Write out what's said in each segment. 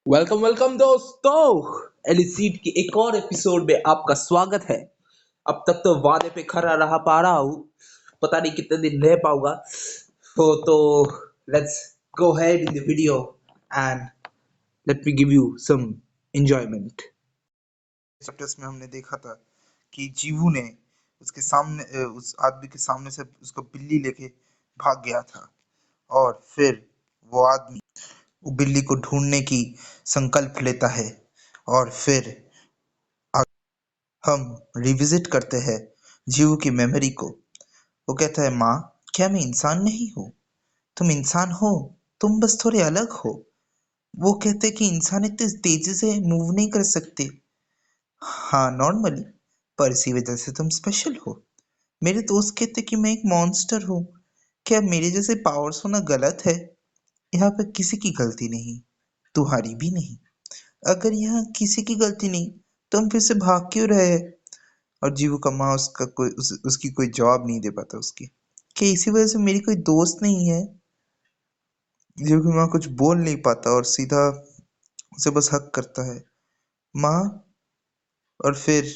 Welcome welcome दोस्तों। एलिसीट की एक और एपिसोड में आपका स्वागत है। अब तक तो वादे पे खरा रहा पा रहा हूँ। पता नहीं कितने दिन रह पाऊंगा। तो let's go head in the video and let me give you some enjoyment. Chapters में हमने देखा था कि जीवू ने उसके सामने उस आदमी के सामने से उसको बिल्ली लेके भाग गया था। और फिर वो आदमी वो बिल्ली को ढूंढने की संकल्प लेता है। और फिर हम रिविजिट करते हैं जीवू की मेमोरी को। वो कहता है, माँ, क्या मैं इंसान नहीं हूँ? तुम इंसान हो, तुम बस थोड़े अलग हो। वो कहते कि इंसान इतनी तेजी से मूव नहीं कर सकते। हाँ, नॉर्मली, पर इसी वजह से तुम स्पेशल हो। मेरे दोस्त कहते कि मैं एक मॉन्स्टर हूँ। क्या मेरे जैसे पावर्स होना गलत है? यहाँ पे किसी की गलती नहीं, तुम्हारी भी नहीं। अगर यहाँ किसी की गलती नहीं तो हम फिर से भाग क्यों रहे हैं? और जीवू का माँ उसकी कोई जवाब नहीं दे पाता उसकी कि इसी वजह से मेरी कोई दोस्त नहीं है। जीवू की माँ कुछ बोल नहीं पाता और सीधा उसे बस हक करता है, माँ। और फिर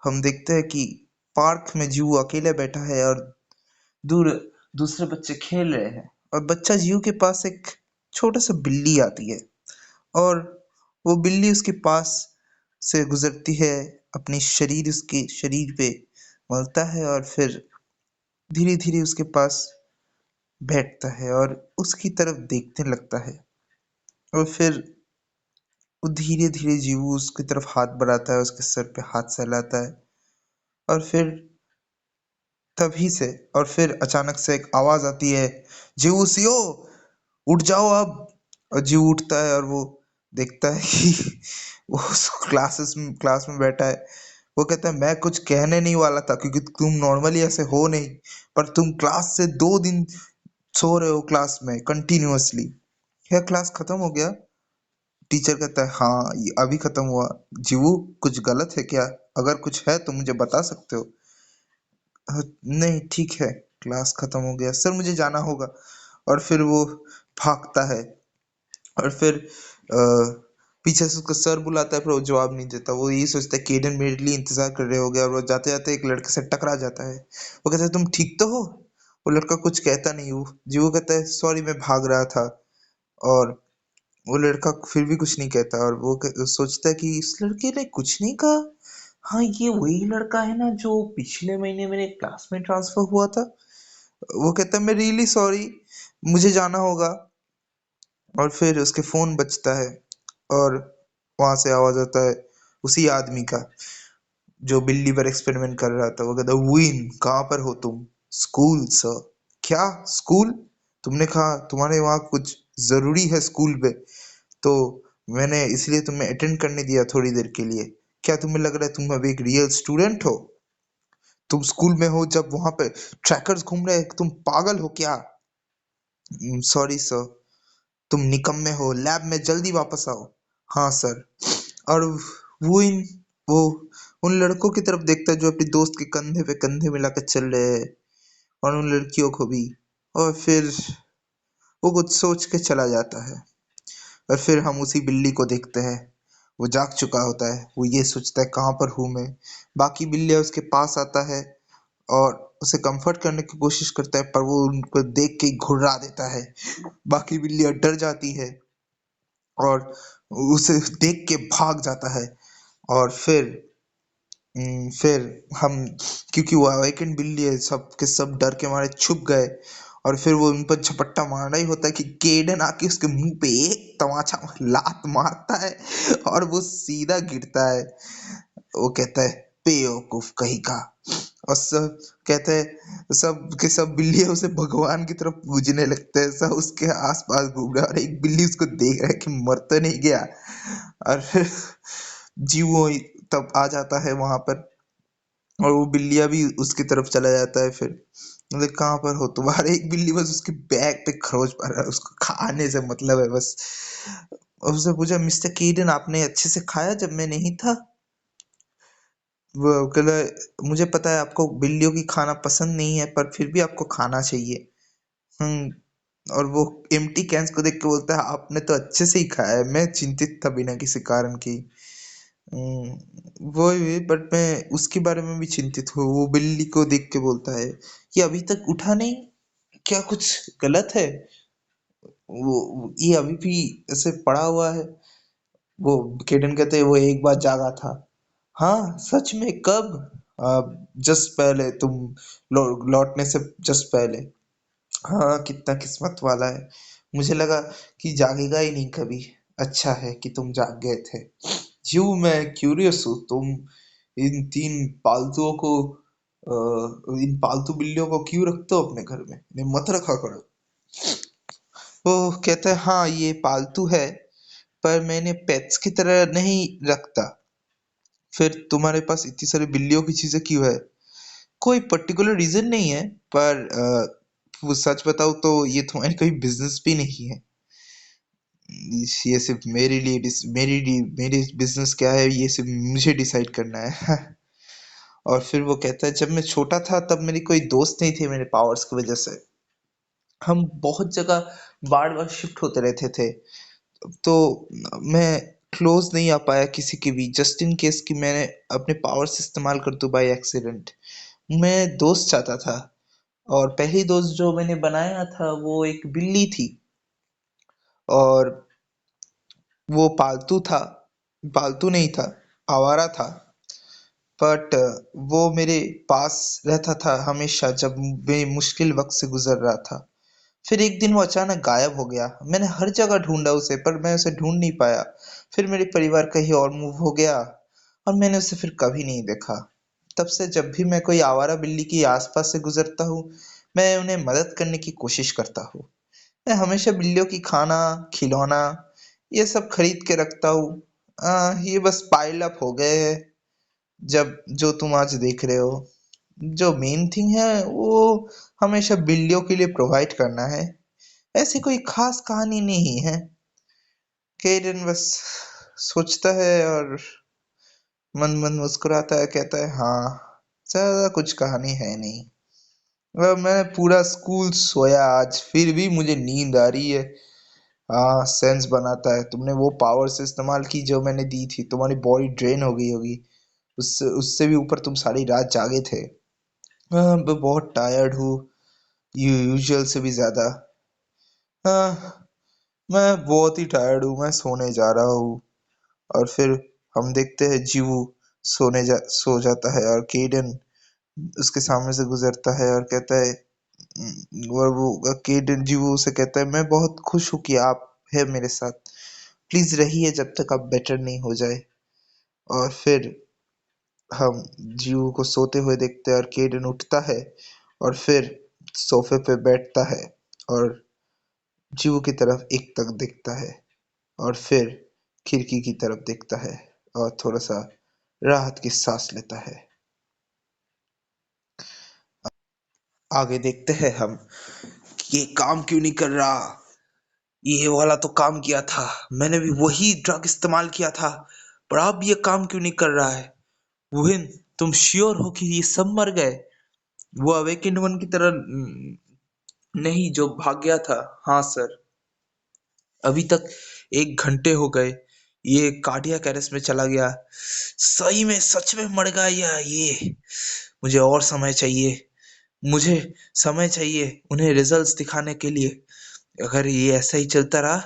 हम देखते हैं कि पार्क में जीवू अकेले बैठा है और दूर दूसरे बच्चे खेल रहे हैं। और बच्चा जीव के पास एक छोटा सा बिल्ली आती है और वो बिल्ली उसके पास से गुजरती है, अपनी शरीर उसके शरीर पे मलता है और फिर धीरे धीरे उसके पास बैठता है और उसकी तरफ देखने लगता है। और फिर वो धीरे धीरे जीवू उसकी तरफ हाथ बढ़ाता है, उसके सर पे हाथ सहलाता है। और फिर तभी से और फिर अचानक से एक आवाज आती है, जीवू सियो, उठ जाओ अब। और जीव उठता है और वो देखता है कि वो उस क्लास में बैठा है। वो कहता है, मैं कुछ कहने नहीं वाला था क्योंकि तुम नॉर्मली ऐसे हो नहीं, पर तुम क्लास से 2 दिन सो रहे हो क्लास में कंटिन्यूअसली। क्या क्लास खत्म हो गया? टीचर कहता है, हाँ, ये अभी खत्म हुआ। जीवू, कुछ गलत है क्या? अगर कुछ है तो मुझे बता सकते हो। नहीं, ठीक है, क्लास खत्म हो गया सर, मुझे जाना होगा। और फिर वो भागता है। और फिर पीछे से उसका सर बुलाता है पर वो जवाब नहीं देता। वो यही सोचता है कि एडन मेरे लिए इंतजार कर रहे होगे। और वो जाते जाते एक लड़के से टकरा जाता है। वो कहता है, तुम ठीक तो हो? वो लड़का कुछ कहता नहीं। वो जीवो कहता है, सॉरी, मैं भाग रहा था। और वो लड़का फिर भी कुछ नहीं कहता और वो सोचता है कि इस लड़के ने कुछ नहीं कहा। हाँ, ये वही लड़का है ना जो पिछले महीने मेरे क्लास में ट्रांसफर हुआ था। वो कहता है, मैं रियली सॉरी, मुझे जाना होगा। और फिर उसके फोन बजता है और वहां से आवाज आता है उसी आदमी का जो बिल्ली पर एक्सपेरिमेंट कर रहा था। वो कहता है, विन, कहाँ पर हो तुम? School sir. क्या स्कूल? तुमने कहा तुम्हारे वहाँ कुछ जरूरी है स्कूल में, तो मैंने इसलिए तुम्हें अटेंड करने दिया थोड़ी देर के लिए। क्या तुम्हें लग रहा है तुम अब एक रियल स्टूडेंट हो? तुम स्कूल में हो जब वहां पे ट्रैकर्स घूम रहे हैं, तुम पागल हो क्या? Sorry sir. तुम निकम्मे हो, लैब में जल्दी वापस आओ। हाँ सर। और वो इन वो उन लड़कों की तरफ देखता है जो अपने दोस्त के कंधे पे कंधे मिलाकर चल रहे हैं, और उन लड़कियों को भी। और फिर वो कुछ सोच के चला जाता है। और फिर हम उसी बिल्ली को देखते हैं। वो जाग चुका होता है। वो ये सोचता है, कहाँ पर हूँ मैं? बाकी बिल्लियाँ उसके पास आता है और उसे कंफर्ट करने की कोशिश करता है, पर वो उनको देख के ही घुर्रा देता है। बाकी बिल्लियाँ डर जाती है और उसे देख के भाग जाता है। और फिर हम, क्योंकि वो अवेकन बिल्ली है, सब के सब डर के मारे छुप गए। और फिर वो उन पर झपट्टा मारना ही होता है कि केडन आके उसके मुंह पे एक तमाचा लात मारता है और वो सीधा गिरता है। वो कहता है, बेवकूफ कहीं का। और सब कहते हैं, सब के सब बिल्लियां उसे भगवान की तरफ पूजने लगते हैं। सब उसके आसपास घूम रहा है और एक बिल्ली उसको देख रहा है कि मर तो नहीं गया। और फिर जीवो तब आ जाता है वहां पर और वो बिल्लियां भी उसकी तरफ चला जाता है। फिर मतलब, कहाँ पर हो? तुम्हारे एक बिल्ली बस उसके बैग पे खरोच पा रहा है, उसको खाने से मतलब है बस। और उसने पूछा, मिस्टर कीडन, आपने अच्छे से खाया जब मैं नहीं था? वो कहला, मुझे पता है आपको बिल्लियों की खाना पसंद नहीं है, पर फिर भी आपको खाना चाहिए। हम्म और वो एम्प्टी कैंस को देख के बोलता है आपने तो अच्छे से ही खाया है, मैं चिंतित था बिना किसी कारण की। वो भी, बट मैं उसके बारे में भी चिंतित हूँ। वो बिल्ली को देख के बोलता है ये अभी तक उठा नहीं, क्या कुछ गलत है? वो ये अभी भी ऐसे पड़ा हुआ है। वो केडन कहते हैं वो एक बार जागा था। हाँ सच में, कब? जस्ट पहले तुम लौटने से जस्ट पहले। हाँ कितना किस्मत वाला है, मुझे लगा कि जागेगा ही नहीं कभी। अच्छा है कि तुम जाग गए थे। जीव मैं क्यूरियस हूँ, तुम इन तीन पालतुओं को इन पालतू बिल्लियों को क्यों रखते हो अपने घर में? इन्हें मत रखा करो। वो कहता है हाँ ये पालतू है, पर मैंने पेट्स की तरह नहीं रखता। फिर तुम्हारे पास इतनी सारी बिल्लियों की चीजें क्यों है? कोई पर्टिकुलर रीजन नहीं है, पर वो सच बताऊं तो ये तुम्हारी कोई बिजनेस भी नहीं है। ये सिर्फ मेरे बिजनेस क्या है ये सिर्फ मुझे डिसाइड करना है। और फिर वो कहता है जब मैं छोटा था तब मेरी कोई दोस्त नहीं थी मेरे पावर्स की वजह से। हम बहुत जगह बार बार शिफ्ट होते रहते थे, तो मैं क्लोज नहीं आ पाया किसी के भी, जस्ट इन केस कि मैंने अपने पावर्स इस्तेमाल कर दूं बाय एक्सीडेंट। मैं दोस्त चाहता था, और पहली दोस्त जो मैंने बनाया था वो एक बिल्ली थी। और वो पालतू था, पालतू नहीं था, आवारा था। बट वो मेरे पास रहता था हमेशा जब मैं मुश्किल वक्त से गुजर रहा था। फिर एक दिन वो अचानक गायब हो गया। मैंने हर जगह ढूंढा उसे, पर मैं उसे ढूंढ नहीं पाया। फिर मेरे परिवार कहीं और मूव हो गया, और मैंने उसे फिर कभी नहीं देखा। तब से जब भी मैं कोई आवारा बिल्ली के आसपास से गुजरता हूँ, मैं उन्हें मदद करने की कोशिश करता हूँ। मैं हमेशा बिल्लियों की खाना, खिलौना, ये सब खरीद के रखता हूँ। ये बस पाइल अप हो गए हैं जब जो तुम आज देख रहे हो। जो मेन थिंग है वो हमेशा बिल्लियों के लिए प्रोवाइड करना है। ऐसी कोई खास कहानी नहीं है। केरन बस सोचता है और मन मन मुस्कुराता है, कहता है हाँ ज्यादा कुछ कहानी है नहीं। मैंने पूरा स्कूल सोया आज, फिर भी मुझे नींद आ रही है। हाँ सेंस बनाता है, तुमने वो पावर्स इस्तेमाल की जो मैंने दी थी, तुम्हारी बॉडी ड्रेन हो गई होगी। उससे उससे भी ऊपर तुम सारी रात जागे थे। हाँ मैं बहुत टायर्ड हूँ, यूजुअल से भी ज्यादा। हाँ मैं बहुत ही टायर्ड हूँ, मैं सोने जा रहा हूँ। और फिर हम देखते हैं जीवू सो जाता है, और केडन उसके सामने से गुजरता है और कहता है और वो केडन जीवू से कहता है मैं बहुत खुश हूँ कि आप है मेरे साथ, प्लीज रहिए जब तक आप बेटर नहीं हो जाए। और फिर हम जीवू को सोते हुए देखते हैं, और केडन उठता है और फिर सोफे पे बैठता है और जीवू की तरफ एक तक देखता है, और फिर खिड़की की तरफ देखता है और थोड़ा सा राहत की सांस लेता है। आगे देखते हैं हम कि ये काम क्यों नहीं कर रहा। ये वाला तो काम किया था, मैंने भी वही ड्रग इस्तेमाल किया था, पर अब ये काम क्यों नहीं कर रहा है? वुहिन, तुम श्योर हो कि ये सब मर गए? वो अवेकेंड वन की तरह नहीं जो भाग गया था? हाँ सर, अभी तक 1 घंटे हो गए, ये कार्डियक अरेस्ट में चला गया। सही में सच में मर गया ये? मुझे और समय चाहिए, मुझे समय चाहिए उन्हें रिजल्ट्स दिखाने के लिए। अगर ये ऐसा ही चलता रहा,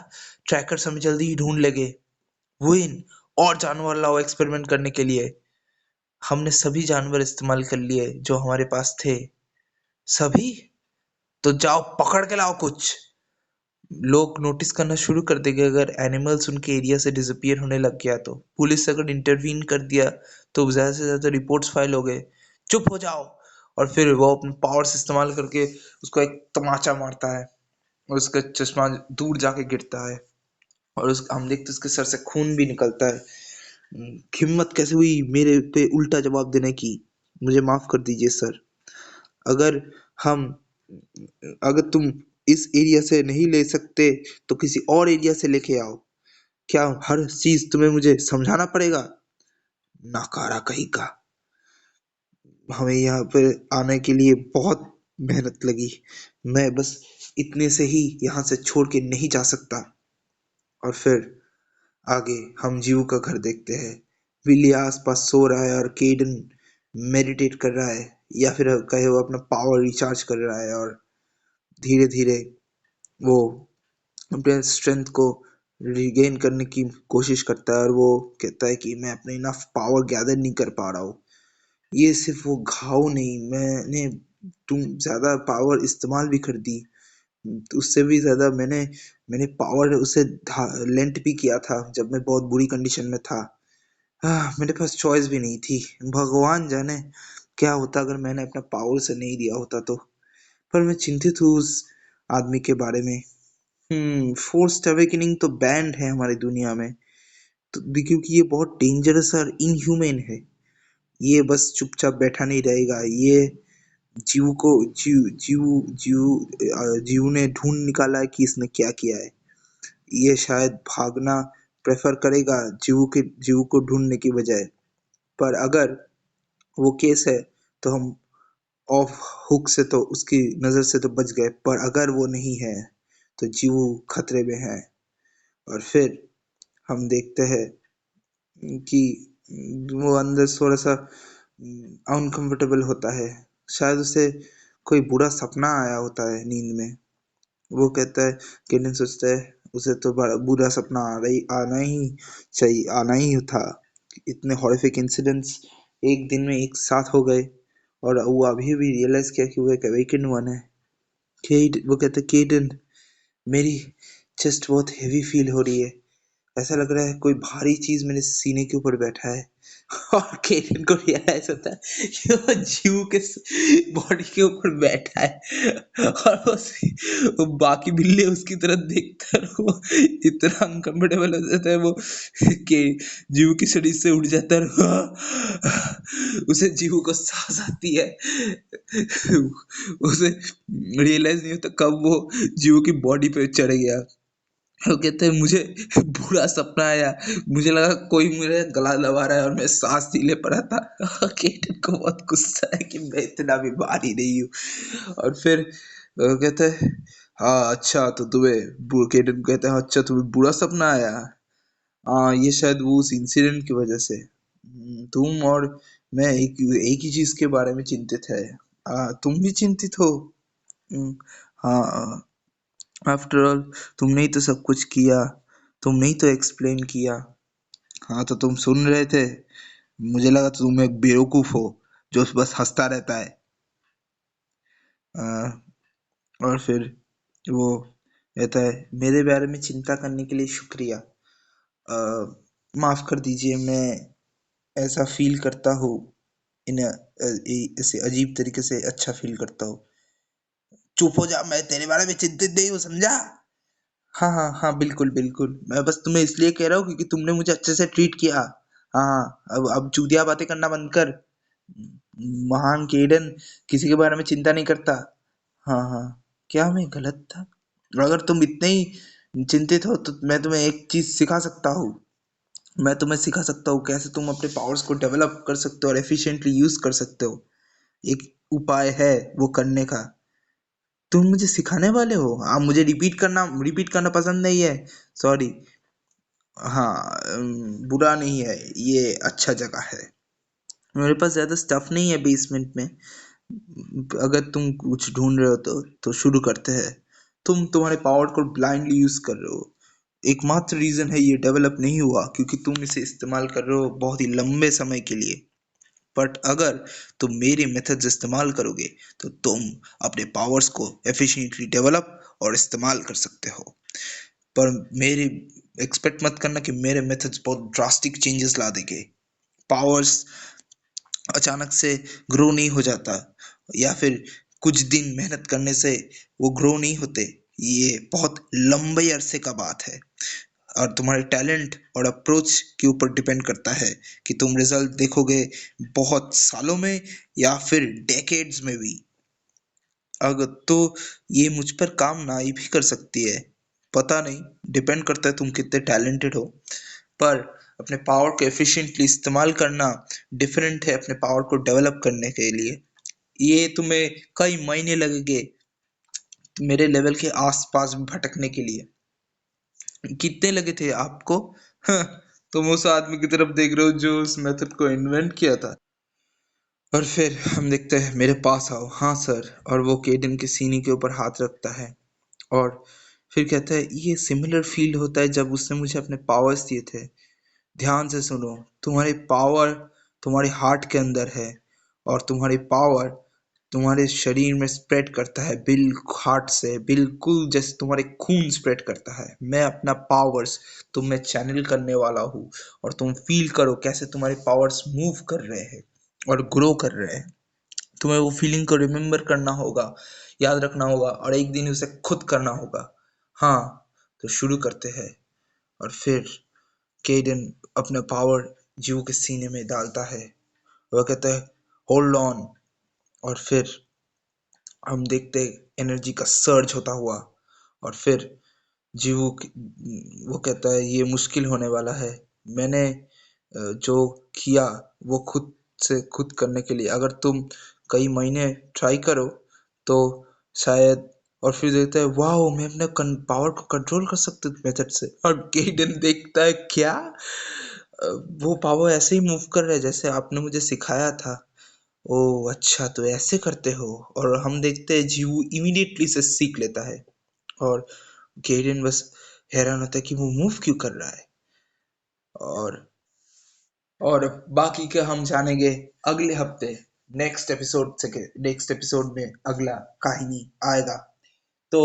ट्रैकर्स हमें जल्दी ही ढूंढ लेंगे। वुइन, और जानवर लाओ एक्सपेरिमेंट करने के लिए। हमने सभी जानवर इस्तेमाल कर लिए जो हमारे पास थे। सभी? तो जाओ पकड़ के लाओ कुछ। लोग नोटिस करना शुरू कर देंगे अगर एनिमल्स उनके एरिया से डिसअपियर होने लग गया तो। पुलिस अगर इंटरवीन कर दिया तो ज्यादा से ज्यादा रिपोर्ट्स फाइल हो गए। चुप हो जाओ। और फिर वो अपने पावर्स इस्तेमाल करके उसको एक तमाचा मारता है, और उसका चश्मा दूर जाके गिरता है, और उस हम देखते उसके सर से खून भी निकलता है। हिम्मत कैसे हुई मेरे पे उल्टा जवाब देने की? मुझे माफ कर दीजिए सर। अगर हम अगर तुम इस एरिया से नहीं ले सकते तो किसी और एरिया से लेके आओ। क्या हर चीज तुम्हें मुझे समझाना पड़ेगा? नाकारा कहीं का। हमें यहाँ पे आने के लिए बहुत मेहनत लगी, मैं बस इतने से ही यहाँ से छोड़ के नहीं जा सकता। और फिर आगे हम जीव का घर देखते हैं। विली आसपास सो रहा है और केडन मेडिटेट कर रहा है, या फिर कहे वो अपना पावर रिचार्ज कर रहा है, और धीरे धीरे वो अपने स्ट्रेंथ को रिगेन करने की कोशिश करता है। और वो कहता है कि मैं अपने इनफ पावर गैदर नहीं कर पा रहा हूँ। ये सिर्फ वो घाव नहीं, मैंने तुम ज़्यादा पावर इस्तेमाल भी कर दी, उससे भी ज़्यादा मैंने मैंने पावर उसे लेंट भी किया था जब मैं बहुत बुरी कंडीशन में था। मेरे पास चॉइस भी नहीं थी। भगवान जाने क्या होता अगर मैंने अपना पावर उसे नहीं दिया होता तो। पर मैं चिंतित हूँ उस आदमी के बारे में। फोर्स्ड अवेकनिंग तो बैंड है हमारी दुनिया में, तो क्योंकि ये बहुत डेंजरस और इनह्यूमन है। ये बस चुपचाप बैठा नहीं रहेगा। ये जीव को जीव जीव जीव जीव ने ढूंढ निकाला है कि इसने क्या किया है। ये शायद भागना प्रेफर करेगा जीव को ढूंढने की बजाय। पर अगर वो केस है तो हम ऑफ हुक से तो उसकी नज़र से तो बच गए, पर अगर वो नहीं है तो जीव खतरे में है। और फिर हम देखते हैं कि वो अंदर थोड़ा सा अनकंफर्टेबल होता है। शायद उसे कोई बुरा सपना आया होता है नींद में। वो कहता है, केडन सोचता है उसे तो बड़ा बुरा सपना आना ही था। इतने हॉरिफिक इंसिडेंट्स एक दिन में एक साथ हो गए, और वो अभी भी रियलाइज किया कि वो एक अवेकन वन है। वो कहता है, केडन मेरी चेस्ट बहुत हेवी फील हो रही है। ऐसा लग रहा है कोई भारी चीज मेरे सीने के ऊपर बैठा है। और केटन को रियलाइज होता है कि वो जीव के बॉडी के ऊपर बैठा है, और वो बाकी बिल्ली उसकी तरफ देखता है, वो इतना अनकंफर्टेबल हो जाता है वो कि जीव की शरीर से उठ जाता है। उसे जीव को सांस आती है। उसे रियलाइज नहीं होता कब वो जीव की बॉडी पे चढ़ गया। वो कहते हैं, मुझे बुरा सपना आया, मुझे लगा कोई मेरा गला दबा रहा है और मैं सांस नहीं ले पा रहा था। केटन को बहुत गुस्सा है कि मैं इतना भी भारी नहीं हूँ। और फिर वो कहते हैं, हाँ अच्छा तो केटन कहते हैं, अच्छा तुम्हें बुरा सपना आया। हाँ ये शायद वो उस इंसिडेंट की वजह से। तुम और मैं एक ही चीज के बारे में चिंतित है। तुम भी चिंतित हो। हम्म, हाँ आफ्टर ऑल तुमने ही तो सब कुछ किया, तुमने ही तो एक्सप्लेन किया। हाँ तो तुम सुन रहे थे, मुझे लगा तो तुम एक बेवकूफ हो जो बस हंसता रहता है। आ, और फिर वो कहता है, मेरे बारे में चिंता करने के लिए शुक्रिया। आ, माफ कर दीजिए, मैं ऐसा फील करता हूँ इन ऐसे अजीब तरीके से अच्छा फील करता हूँ। चुप हो जा, मैं तेरे बारे में चिंतित नहीं हूँ, समझा? हाँ हाँ हाँ, बिल्कुल बिल्कुल, मैं बस तुम्हें इसलिए कह रहा हूँ क्योंकि तुमने मुझे अच्छे से ट्रीट किया। हाँ हाँ, अब चूतिया बातें करना बंद कर। महान केडन किसी के बारे में चिंता नहीं करता। हाँ हाँ, क्या मैं गलत था? अगर तुम इतने ही चिंतित हो तो मैं तुम्हें एक चीज सिखा सकता हूँ। मैं तुम्हें सिखा सकता हूँ कैसे तुम अपने पावर्स को डेवलप कर सकते हो और एफिशिएंटली यूज कर सकते हो। एक उपाय है वो करने का। तुम मुझे सिखाने वाले हो? हाँ, मुझे रिपीट करना पसंद नहीं है। सॉरी। हाँ, बुरा नहीं है, ये अच्छा जगह है। मेरे पास ज्यादा स्टफ नहीं है बेसमेंट में। अगर तुम कुछ ढूंढ रहे हो तो शुरू करते हैं। तुम तुम्हारे पावर को ब्लाइंडली यूज कर रहे हो। एकमात्र रीजन है ये डेवलप नहीं हुआ क्योंकि तुम इसे इस्तेमाल कर रहे हो बहुत ही लंबे समय के लिए। बट अगर तुम मेरे मेथड्स इस्तेमाल करोगे तो तुम अपने पावर्स को एफिशिएंटली डेवलप और इस्तेमाल कर सकते हो। पर मेरी एक्सपेक्ट मत करना कि मेरे मेथड्स बहुत ड्रास्टिक चेंजेस ला देंगे। पावर्स अचानक से ग्रो नहीं हो जाता, या फिर कुछ दिन मेहनत करने से वो ग्रो नहीं होते। ये बहुत लंबे अरसे का बात है, और तुम्हारे टैलेंट और अप्रोच के ऊपर डिपेंड करता है कि तुम रिजल्ट देखोगे बहुत सालों में या फिर डेकेड्स में भी। अगर तो ये मुझ पर काम ना ही भी कर सकती है। पता नहीं, डिपेंड करता है तुम कितने टैलेंटेड हो। पर अपने पावर को एफिशिएंटली इस्तेमाल करना डिफरेंट है अपने पावर को डेवलप करने के लिए। ये तुम्हें कई महीने लगेंगे, मेरे लेवल के आसपास भी भटकने के लिए। कितने लगे थे आपको? हाँ, तुम उस आदमी की तरफ देख रहे हो जो उस मेथड को इन्वेंट किया था। और फिर हम देखते हैं, मेरे पास आओ। हाँ सर। और वो केडन के सीने के ऊपर हाथ रखता है और फिर कहता है, ये सिमिलर फील होता है जब उसने मुझे अपने पावर्स दिए थे। ध्यान से सुनो, तुम्हारी पावर तुम्हारे हार्ट के अंदर है और तुम्हारी पावर तुम्हारे शरीर में स्प्रेड करता है, बिल हार्ट से, बिल्कुल जैसे तुम्हारे खून स्प्रेड करता है। मैं अपना पावर्स तुम में चैनल करने वाला हूँ और तुम फील करो कैसे तुम्हारे पावर्स मूव कर रहे हैं और ग्रो कर रहे हैं। तुम्हें वो फीलिंग को रिमेम्बर करना होगा, याद रखना होगा और एक दिन उसे खुद करना होगा। हाँ, तो शुरू करते हैं। और फिर केडन अपना पावर जीव के सीने में डालता है। वह कहता है, होल्ड ऑन। और फिर हम देखते एनर्जी का सर्ज होता हुआ। और फिर जीवू वो कहता है, ये मुश्किल होने वाला है। मैंने जो किया वो खुद से खुद करने के लिए, अगर तुम कई महीने ट्राई करो तो शायद। और फिर देखता है, वाह, मैं अपने पावर को कंट्रोल कर सकता हूँ मेथड से। और केडन देखता है, क्या वो पावर ऐसे ही मूव कर रहा है जैसे आपने मुझे सिखाया था। ओह अच्छा, तो ऐसे करते हो। और हम देखते हैं जीवू इमीडिएटली से सीख लेता है और गेरियन बस हैरान होता है कि वो मूव क्यों कर रहा है। और बाकी का हम जानेंगे अगले हफ्ते, नेक्स्ट एपिसोड में अगला कहानी आएगा। तो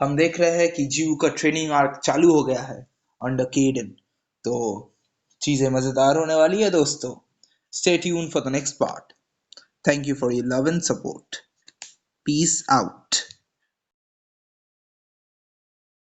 हम देख रहे हैं कि जीव का ट्रेनिंग आर्क चालू हो गया है अंडर केडन। तो चीजें मजेदार होने वाली है दोस्तों। Stay tune for the next part. Thank you for your love and support. Peace out.